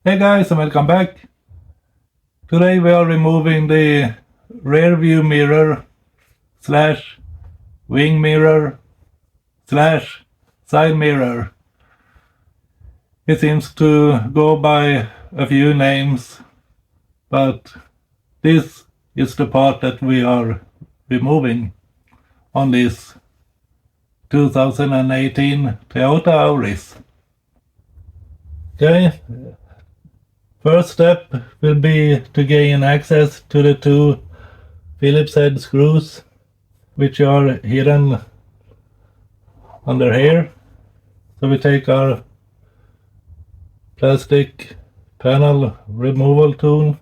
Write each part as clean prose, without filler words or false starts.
Hey guys, and welcome back. Today we are removing the rear view mirror slash wing mirror slash side mirror. It seems to go by a few names, but this is the part that we are removing on this 2018 Toyota Auris. Okay. First step will be to gain access to the two Phillips head screws, which are hidden under here. So we take our plastic panel removal tool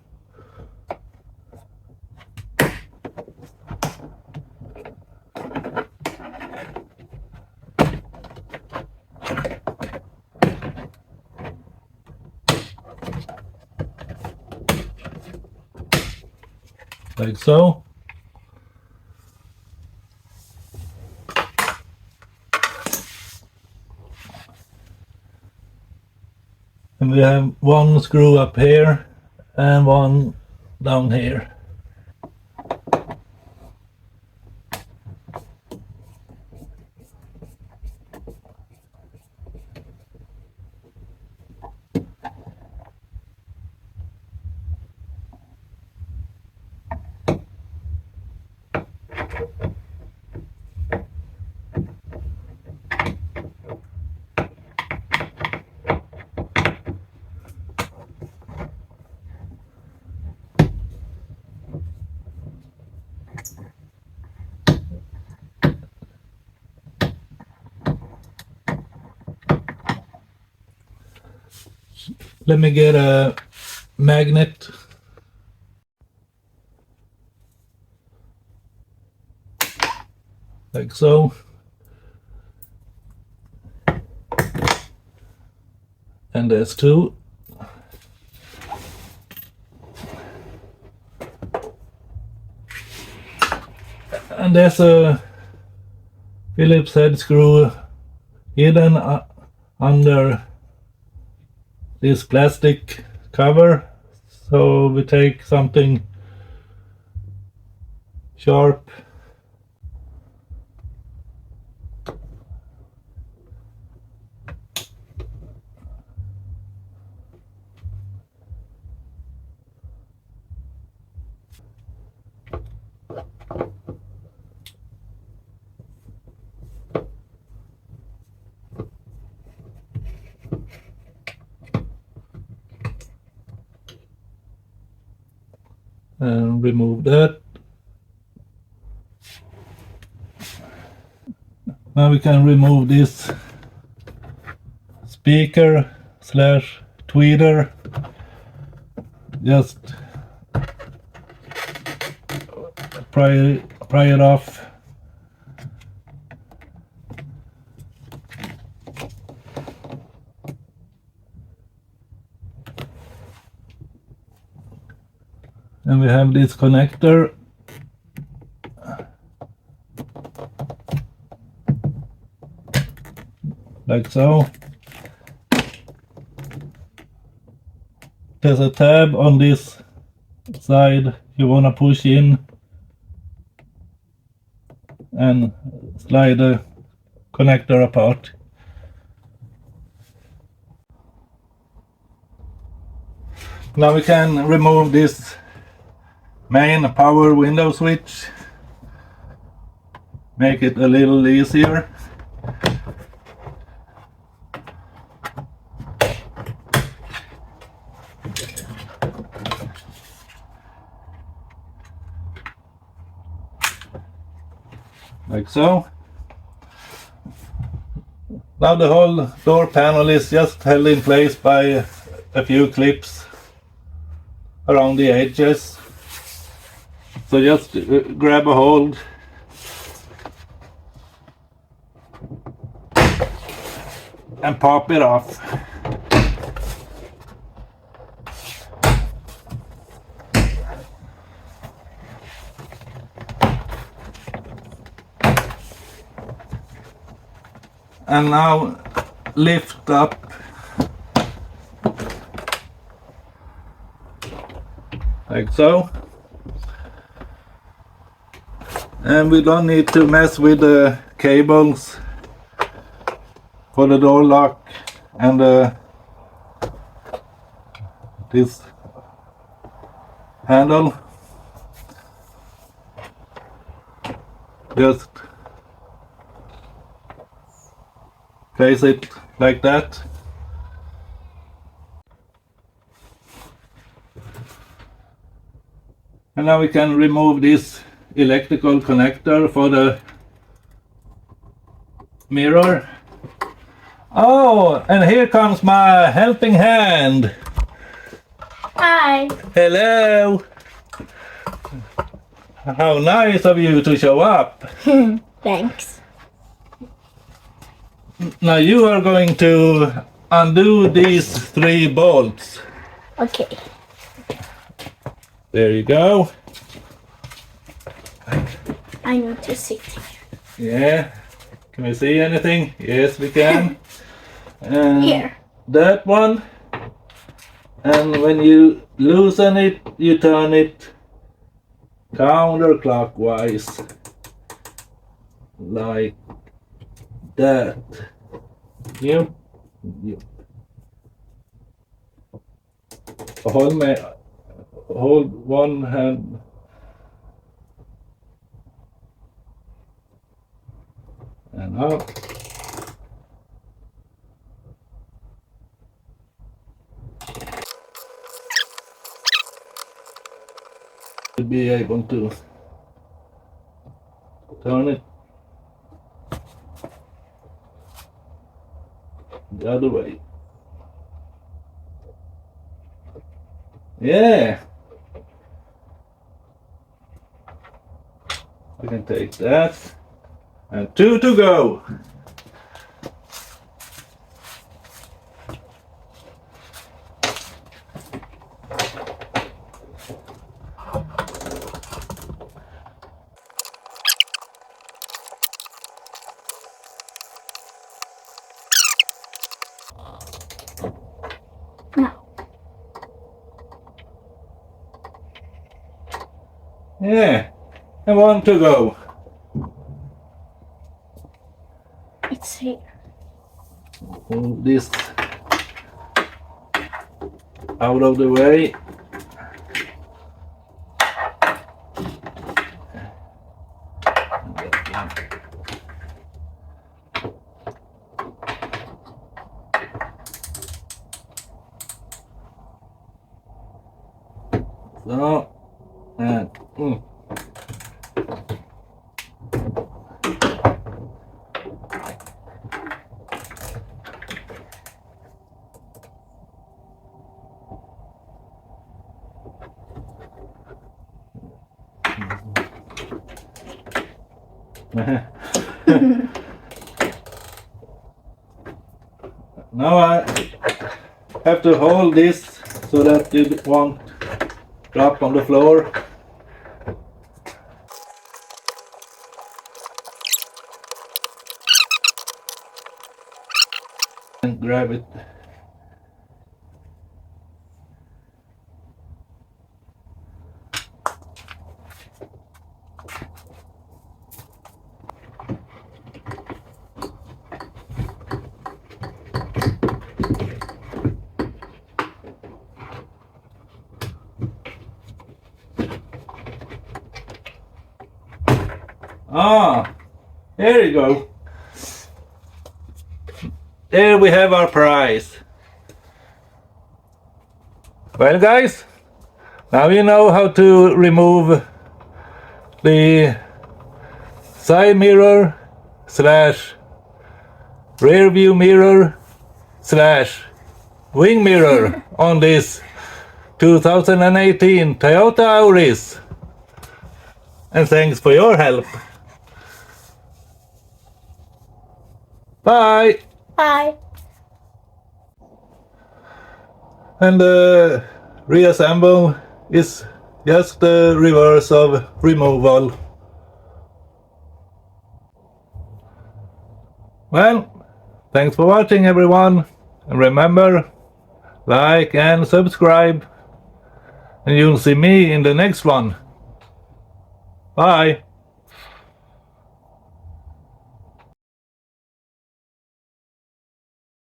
like so. And we have one screw up here and one down here. Let me get a magnet. Like so. And there's two. And there's a Phillips head screw hidden under this plastic cover. So we take something sharp and remove that. Now we can remove this speaker slash tweeter. Just pry it off. And we have this connector. Like so. There's a tab on this side you want to push in and slide the connector apart. Now we can remove this main power window switch. Make it a little easier. Like so. Now the whole door panel is just held in place by a few clips around the edges. So just grab a hold and pop it off. And now lift up like so. And we don't need to mess with the cables for the door lock and this handle. Just place it like that. And now we can remove this electrical connector for the mirror. Oh, and here comes my helping hand. Hi. Hello. How nice of you to show up. Thanks. Now you are going to undo these 3 bolts. Okay. There you go. I need to sit here. Yeah. Can we see anything? Yes, we can. And Here. that one. And when you loosen it, you turn it counterclockwise. Like that. Yep. Hold one hand. And up. To be able to turn it the other way. Yeah. We can take that. And 2 to go. Now. Yeah. And 1 to go. It's here. Move this out of the way. So, and now I have to hold this so that it won't drop on the floor. And grab it. Ah, there you go. There we have our prize. Well guys, now you know how to remove the side mirror slash rear view mirror slash wing mirror on this 2018 Toyota Auris. And thanks for your help. Bye. Bye. And reassemble is just the reverse of removal. Well, thanks for watching everyone, and remember, like and subscribe. And you'll see me in the next one. Bye.